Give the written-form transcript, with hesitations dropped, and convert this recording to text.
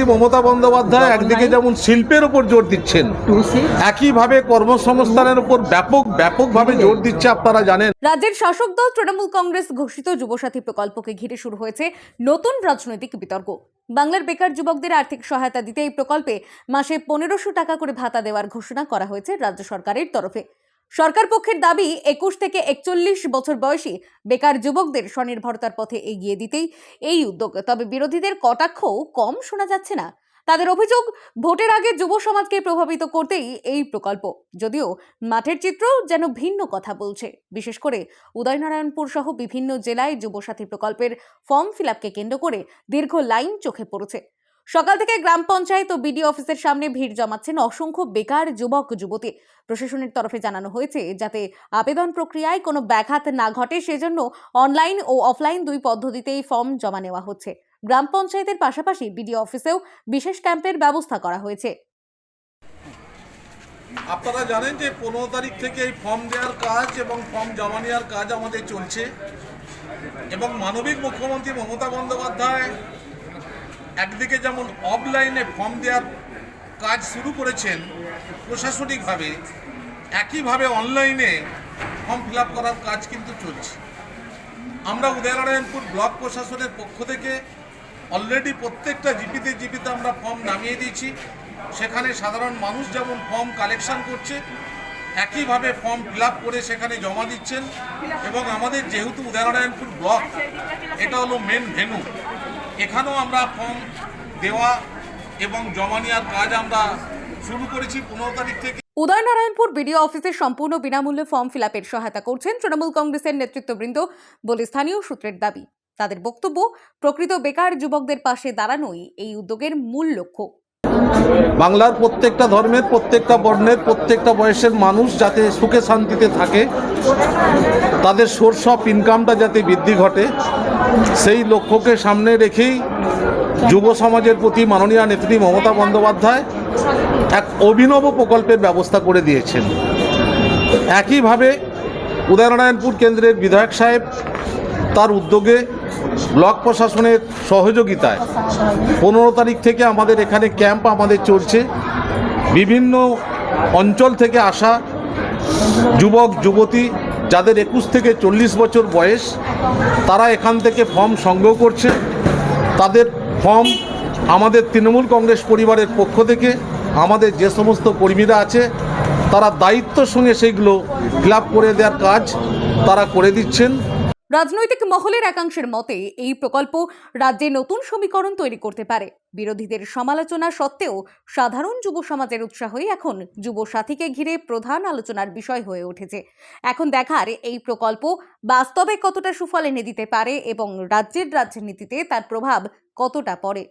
মুখ্যমন্ত্রী মমতা বন্দ্যোপাধ্যায় একদিকে যেমন শিল্পের উপর জোর দিচ্ছেন, একইভাবে কর্মসংস্থানের উপর ব্যাপকভাবে জোর দিচ্ছে। আপনারা জানেন, রাজ্যের শাসক দল তৃণমূল কংগ্রেস ঘোষিত যুবসাথী প্রকল্পকে ঘিরে শুরু হয়েছে নতুন রাজনৈতিক বিতর্ক। বাংলার বেকার যুবকদের আর্থিক সহায়তা দিতে এই প্রকল্পে মাসে 1500 টাকা করে ভাতা দেওয়ার ঘোষণা করা হয়েছে রাজ্য সরকারের তরফে। সরকার পক্ষের দাবি 21 থেকে 41 বছর বয়সী বেকার যুবকদের স্বনির্ভরতার পথে এগিয়ে দিতেই এই উদ্যোগ। তবে বিরোধীদের কটাক্ষও কম শোনা যাচ্ছে না। তাদের অভিযোগ, ভোটের আগে যুব সমাজকে প্রভাবিত করতেই এই প্রকল্প, যদিও মাঠের চিত্র যেন ভিন্ন কথা বলছে। বিশেষ করে উদয়নারায়ণপুর সহ বিভিন্ন জেলায় যুবসাথী প্রকল্পের ফর্ম ফিল-আপকে কেন্দ্র করে দীর্ঘ লাইন চোখে পড়েছে। সকাল থেকে গ্রাম পঞ্চায়েত ও বিডিও অফিসের সামনে ভিড় জমাচ্ছেন অসংখ্য বেকার যুবক যুবতী। প্রশাসনের তরফে জানানো হয়েছে, যাতে আবেদন প্রক্রিয়ায় কোনো ব্যাঘাত না ঘটে সেজন্য অনলাইন ও অফলাইন দুই পদ্ধতিতেই ফর্ম জমা নেওয়া হচ্ছে। গ্রাম পঞ্চায়েতের পাশাপাশি বিডিও অফিসেও বিশেষ ক্যাম্পের ব্যবস্থা করা হয়েছে। আপনারা জানেন যে 15 তারিখ থেকে এই ফর্ম দেওয়ার কাজ এবং ফর্ম জমা নেওয়ার কাজ আমাদের চলছে, এবং মানবিক মুখ্যমন্ত্রী মমতা বন্দ্যোপাধ্যায় একদিকে যেমন অফলাইনে ফর্ম দেওয়ার কাজ শুরু করেছেন প্রশাসনিকভাবে, একইভাবে অনলাইনে ফর্ম ফিল করার কাজ কিন্তু চলছে। আমরা উদয়নারায়ণপুর ব্লক প্রশাসনের পক্ষ থেকে অলরেডি প্রত্যেকটা জিপিতে আমরা ফর্ম নামিয়ে দিয়েছি। সেখানে সাধারণ মানুষ যেমন ফর্ম কালেকশন করছে, একইভাবে ফর্ম ফিল করে সেখানে জমা দিচ্ছেন। এবং আমাদের যেহেতু উদয়নারায়ণপুর ব্লক এটা হলো মেন ভেন্যু, এখানেও আমরা ফর্ম দেওয়া এবং জমা নেওয়ার কাজ আমরা শুরু করেছি 15 তারিখ থেকে। উদয়নারায়ণপুর বিডিও অফিসে সম্পূর্ণ বিনামূল্যে ফর্ম ফিল-আপের সহায়তা করছেন তৃণমূল কংগ্রেসের নেতৃত্ববৃন্দ বলে স্থানীয় সূত্রের দাবি। তাদের বক্তব্য, প্রকৃত বেকার যুবকদের পাশে দাঁড়ানোই এই উদ্যোগের মূল লক্ষ্য। বাংলার প্রত্যেকটা ধর্মের, প্রত্যেকটা বর্ণের, প্রত্যেকটা বয়সের মানুষ যাতে সুখে শান্তিতে থাকে, তাদের সোর্স অফ ইনকামটা যাতে বৃদ্ধি ঘটে, সেই লক্ষ্যকে সামনে রেখেই যুব সমাজের প্রতি মাননীয় নেত্রী মমতা বন্দ্যোপাধ্যায় এক অভিনব প্রকল্পের ব্যবস্থা করে দিয়েছেন। একইভাবে উদয়নারায়ণপুর কেন্দ্রের বিধায়ক সাহেব তার উদ্যোগে ব্লক প্রশাসনের সহযোগিতায় 15 তারিখ থেকে আমাদের এখানে ক্যাম্প আমাদের চলছে। বিভিন্ন অঞ্চল থেকে আসা যুবক যুবতী যাদের 21 থেকে 40 বছর বয়স, তারা এখান থেকে ফর্ম সংগ্রহ করছে। তাদের ফর্ম আমাদের তৃণমূল কংগ্রেস পরিবারের পক্ষ থেকে আমাদের যে সমস্ত কর্মীরা আছে, তারা দায়িত্বের সঙ্গে সেইগুলো ফিল করে দেওয়ার কাজ তারা করে দিচ্ছেন। রাজনৈতিক মহলের একাংশের মতে এই প্রকল্প রাজ্যে নতুন সমীকরণ তৈরি করতে পারে। বিরোধীদের সমালোচনা সত্ত্বেও সাধারণ যুব সমাজের উৎসাহই এখন যুব সাথীকে ঘিরে প্রধান আলোচনার বিষয় হয়ে উঠেছে। এখন দেখার এই প্রকল্প বাস্তবে কতটা সুফল এনে দিতে পারে এবং রাজ্যের রাজনীতিতে তার প্রভাব কতটা পড়ে।